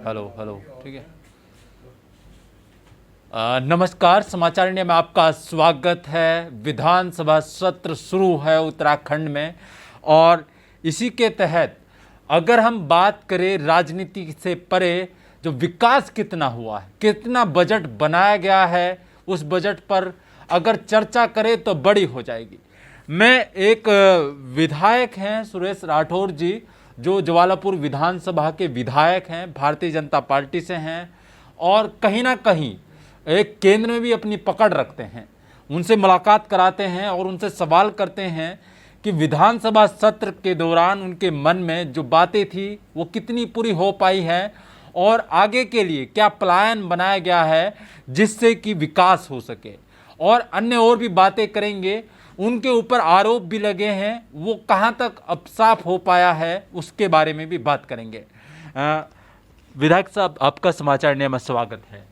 Hello hello, ठीक है। नमस्कार, समाचार इंडिया में आपका स्वागत है। विधानसभा सत्र शुरू है उत्तराखंड में, और इसी के तहत अगर हम बात करें राजनीति से परे जो विकास कितना हुआ है, कितना बजट बनाया गया है, उस बजट पर अगर चर्चा करें तो बड़ी हो जाएगी। मैं एक विधायक हैं सुरेश राठौर जी, जो ज्वालापुर विधानसभा के विधायक हैं, भारतीय जनता पार्टी से हैं, और कहीं ना कहीं एक केंद्र में भी अपनी पकड़ रखते हैं। उनसे मुलाकात कराते हैं और उनसे सवाल करते हैं कि विधानसभा सत्र के दौरान उनके मन में जो बातें थी वो कितनी पूरी हो पाई है, और आगे के लिए क्या प्लान बनाया गया है जिससे कि विकास हो सके, और अन्य और भी बातें करेंगे। उनके ऊपर आरोप भी लगे हैं, वो कहाँ तक अब साफ हो पाया है उसके बारे में भी बात करेंगे। विधायक साहब, आपका समाचार इंडिया में स्वागत है।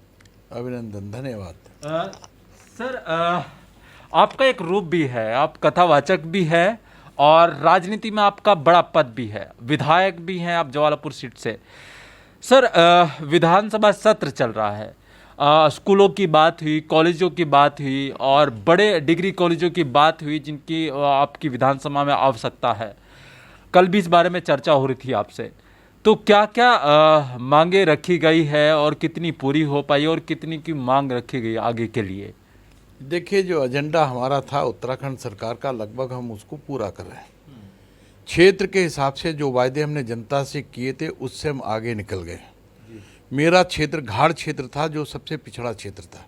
अभिनंदन, धन्यवाद। सर, आपका एक रूप भी है, आप कथावाचक भी है और राजनीति में आपका बड़ा पद भी है, विधायक भी हैं आप ज्वालापुर सीट से। सर, विधानसभा सत्र चल रहा है, स्कूलों की बात हुई, कॉलेजों की बात हुई और बड़े डिग्री कॉलेजों की बात हुई जिनकी आपकी विधानसभा में आवश्यकता है। कल भी इस बारे में चर्चा हो रही थी आपसे, तो क्या क्या मांगे रखी गई है और कितनी पूरी हो पाई और कितनी की मांग रखी गई आगे के लिए? देखिए, जो एजेंडा हमारा था उत्तराखंड सरकार का, लगभग हम उसको पूरा कर रहे हैं। क्षेत्र के हिसाब से जो वायदे हमने जनता से किए थे उससे हम आगे निकल गए। मेरा क्षेत्र घाट क्षेत्र था, जो सबसे पिछड़ा क्षेत्र था।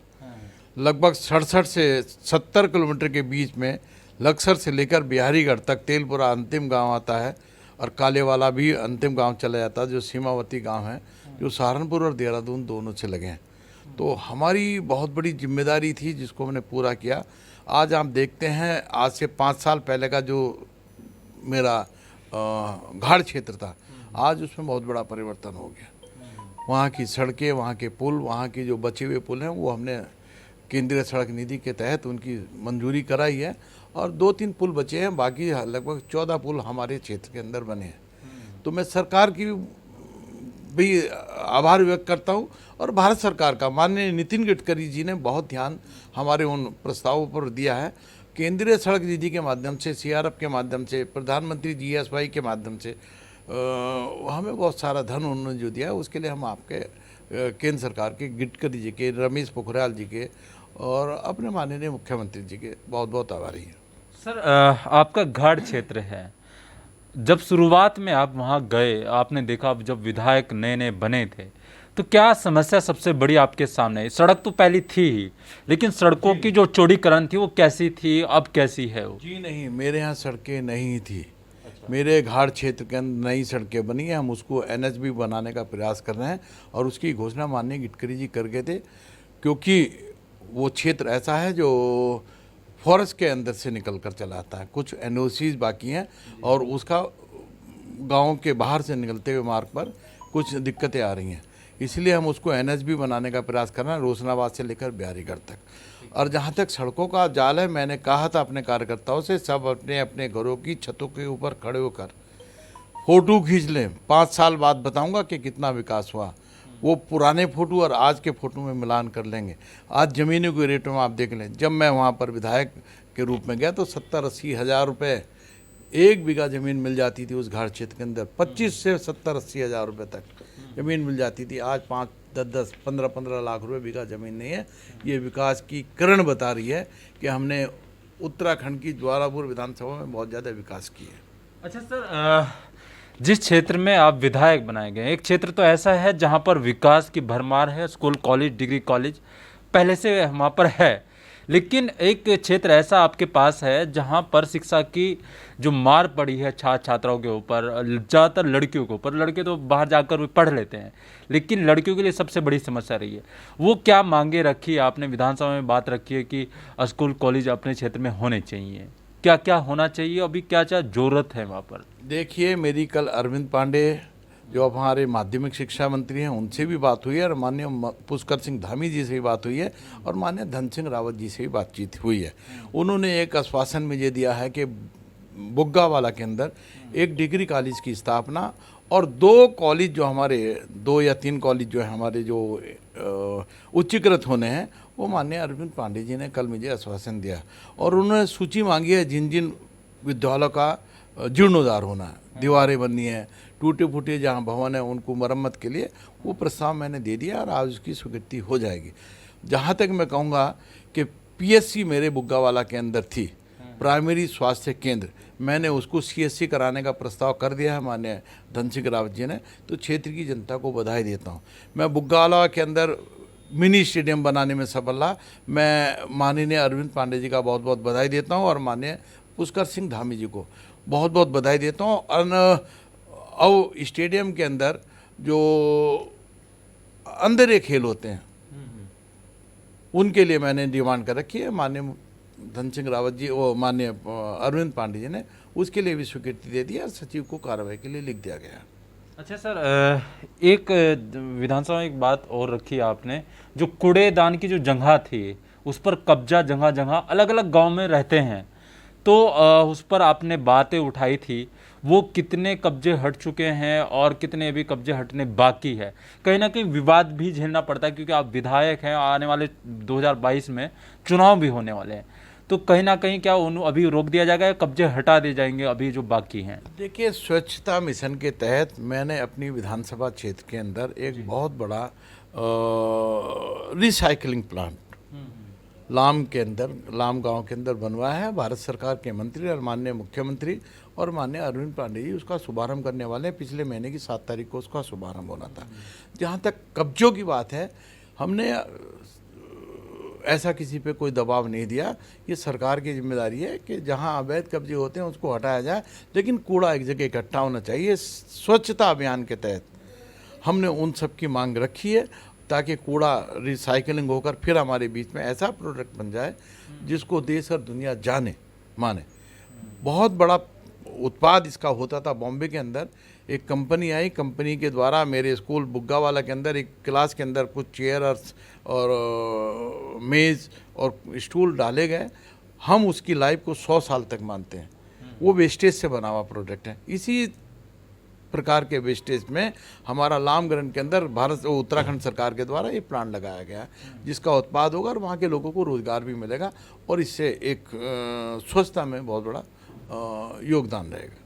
लगभग 67 से 70 किलोमीटर के बीच में लक्सर से लेकर बिहारीगढ़ तक तेलपुरा अंतिम गांव आता है, और कालेवाला भी अंतिम गांव चला जाता है, जो सीमावर्ती गांव है, जो सहारनपुर और देहरादून दोनों से लगे हैं। तो हमारी बहुत बड़ी जिम्मेदारी थी जिसको हमने पूरा किया। आज आप देखते हैं, आज से 5 साल पहले का जो मेरा घाट क्षेत्र था, आज उसमें बहुत बड़ा परिवर्तन हो गया। वहाँ की सड़कें, वहाँ के पुल, वहाँ की जो बचे हुए पुल हैं, वो हमने केंद्रीय सड़क निधि के तहत उनकी मंजूरी कराई है, और 2-3 पुल बचे हैं, बाकी लगभग 14 पुल हमारे क्षेत्र के अंदर बने हैं। तो मैं सरकार की भी आभार व्यक्त करता हूँ, और भारत सरकार का, माननीय नितिन गडकरी जी ने बहुत ध्यान हमारे उन प्रस्तावों पर दिया है। केंद्रीय सड़क निधि के माध्यम से, सीआरएफ के माध्यम से, प्रधानमंत्री जीएसवाई के माध्यम से हमें बहुत सारा धन उन्होंने जो दिया है, उसके लिए हम आपके केंद्र सरकार के, गडकरी जी के, रमेश पोखरियाल जी के और अपने माननीय मुख्यमंत्री जी के बहुत बहुत आभारी हैं। सर, आपका घाट क्षेत्र है, जब शुरुआत में आप वहाँ गए, आपने देखा जब विधायक नए नए बने थे, तो क्या समस्या सबसे बड़ी आपके सामने है? सड़क तो पहली थी ही, लेकिन सड़कों की जो चौड़ीकरण थी वो कैसी थी, अब कैसी है वो? जी नहीं, मेरे यहाँ सड़कें नहीं थी। मेरे घाट क्षेत्र के अंदर नई सड़कें बनी हैं, हम उसको एनएच भी बनाने का प्रयास कर रहे हैं, और उसकी घोषणा माननीय गडकरी जी कर गए थे, क्योंकि वो क्षेत्र ऐसा है जो फॉरेस्ट के अंदर से निकल कर चला आता है। कुछ एनओसीज बाकी हैं, और उसका गांव के बाहर से निकलते हुए मार्ग पर कुछ दिक्कतें आ रही हैं, इसलिए हम उसको एनएच भी बनाने का प्रयास कर रहे हैं, रोशनाबाद से लेकर बिहारीगढ़ तक। और जहाँ तक सड़कों का जाल है, मैंने कहा था अपने कार्यकर्ताओं से, सब अपने अपने घरों की छतों के ऊपर खड़े होकर फ़ोटो खींच लें। 5 साल बाद बताऊंगा कि कितना विकास हुआ। वो पुराने फ़ोटो और आज के फ़ोटो में मिलान कर लेंगे। आज ज़मीनों के रेटों में आप देख लें, जब मैं वहाँ पर विधायक के रूप में गया तो 70-80 हज़ार रुपये 1 बीघा ज़मीन मिल जाती थी उस घाट क्षेत्र के अंदर। 25 से 70-80 हज़ार रुपये तक ज़मीन मिल जाती थी। आज 5-10, 15-15 लाख रुपए बीघा ज़मीन नहीं है। ये विकास की किरण बता रही है कि हमने उत्तराखंड की ज्वालापुर विधानसभा में बहुत ज़्यादा विकास किया है। अच्छा सर, जिस क्षेत्र में आप विधायक बनाए गए, एक क्षेत्र तो ऐसा है जहां पर विकास की भरमार है, स्कूल, कॉलेज, डिग्री कॉलेज पहले से वहाँ पर है, लेकिन एक क्षेत्र ऐसा आपके पास है जहां पर शिक्षा की जो मार पड़ी है छात्र छात्राओं के ऊपर, ज़्यादातर लड़कियों के ऊपर। लड़के तो बाहर जाकर भी पढ़ लेते हैं, लेकिन लड़कियों के लिए सबसे बड़ी समस्या रही है। वो क्या मांगे रखी है आपने? विधानसभा में बात रखी है कि स्कूल कॉलेज अपने क्षेत्र में होने चाहिए, क्या क्या होना चाहिए, अभी क्या क्या जरूरत है वहाँ पर? देखिए, मेरी कल अरविंद पांडे जो अब हमारे माध्यमिक शिक्षा मंत्री हैं उनसे भी बात हुई है, और माननीय पुष्कर सिंह धामी जी से भी बात हुई है, और माननीय धन सिंह रावत जी से भी बातचीत हुई है। उन्होंने एक आश्वासन मुझे दिया है कि बुग्गावाला के अंदर एक डिग्री कॉलेज की स्थापना और 2 कॉलेज जो हमारे 2 या 3 कॉलेज जो है हमारे जो उच्चीकृत होने हैं, वो माननीय अरविंद पांडे जी ने कल मुझे आश्वासन दिया और उन्होंने सूची मांगी है जिन जिन विद्यालयों का जीर्णोद्धार होना है, दीवारें बननी है, टूटे फूटे जहाँ भवन है उनको मरम्मत के लिए वो प्रस्ताव मैंने दे दिया और आज उसकी स्वीकृति हो जाएगी। जहाँ तक मैं कहूँगा कि पीएससी मेरे बुग्गावाला के अंदर थी, प्राइमरी स्वास्थ्य केंद्र, मैंने उसको सीएससी कराने का प्रस्ताव कर दिया है माननीय धन सिंह रावत जी ने, तो क्षेत्र की जनता को बधाई देता हूँ। मैं बुग्गावाला के अंदर मिनी स्टेडियम बनाने में सफल रहा, मैं माननीय अरविंद पांडे जी का बहुत बहुत बधाई देता हूँ और माननीय पुष्कर सिंह धामी जी को बहुत बहुत बधाई देता हूँ। और स्टेडियम के अंदर जो अंदर खेल होते हैं उनके लिए मैंने डिमांड कर रखी है, माननीय धन सिंह रावत जी वो माननीय अरविंद पांडे जी ने उसके लिए भी स्वीकृति दे दी और सचिव को कार्रवाई के लिए लिख दिया गया। अच्छा सर, एक विधानसभा में एक बात और रखी आपने, जो कूड़ेदान की जो जगह थी उस पर कब्जा जगह जगह अलग अलग गांव में रहते हैं, तो उस पर आपने बातें उठाई थी, वो कितने कब्जे हट चुके हैं और कितने अभी कब्जे हटने बाकी है? कहीं ना कहीं विवाद भी झेलना पड़ता है क्योंकि आप विधायक हैं, आने वाले 2022 में चुनाव भी होने वाले हैं, तो कहीं ना कहीं क्या उन अभी रोक दिया जाएगा या कब्जे हटा दिए जाएंगे अभी जो बाकी हैं? देखिए, स्वच्छता मिशन के तहत मैंने अपनी विधानसभा क्षेत्र के अंदर एक बहुत बड़ा रिसाइकलिंग प्लांट लाम के अंदर, लाम गांव के अंदर बनवाया है। भारत सरकार के मंत्री और माननीय मुख्यमंत्री और माननीय अरविंद पांडे जी उसका शुभारंभ करने वाले हैं। पिछले महीने की 7 तारीख को उसका शुभारंभ होना था। जहाँ तक कब्जों की बात है, हमने ऐसा किसी पे कोई दबाव नहीं दिया। ये सरकार की जिम्मेदारी है कि जहाँ अवैध कब्जे होते हैं उसको हटाया जाए, लेकिन कूड़ा एक जगह इकट्ठा होना चाहिए। स्वच्छता अभियान के तहत हमने उन सब की मांग रखी है ताकि कूड़ा रिसाइकलिंग होकर फिर हमारे बीच में ऐसा प्रोडक्ट बन जाए जिसको देश और दुनिया जाने माने। बहुत बड़ा उत्पाद इसका होता था बॉम्बे के अंदर। एक कंपनी आई, कंपनी के द्वारा मेरे स्कूल बुग्गावाला के अंदर एक क्लास के अंदर कुछ चेयर और मेज़ और स्टूल डाले गए। हम उसकी लाइफ को 100 साल तक मानते हैं। वो वेस्टेज से बना हुआ प्रोडक्ट है। इसी प्रकार के वेस्टेज में हमारा लामगरन के अंदर भारत उत्तराखंड सरकार के द्वारा ये प्लांट लगाया गया जिसका उत्पाद होगा और वहाँ के लोगों को रोजगार भी मिलेगा और इससे एक स्वच्छता में बहुत बड़ा योगदान रहेगा।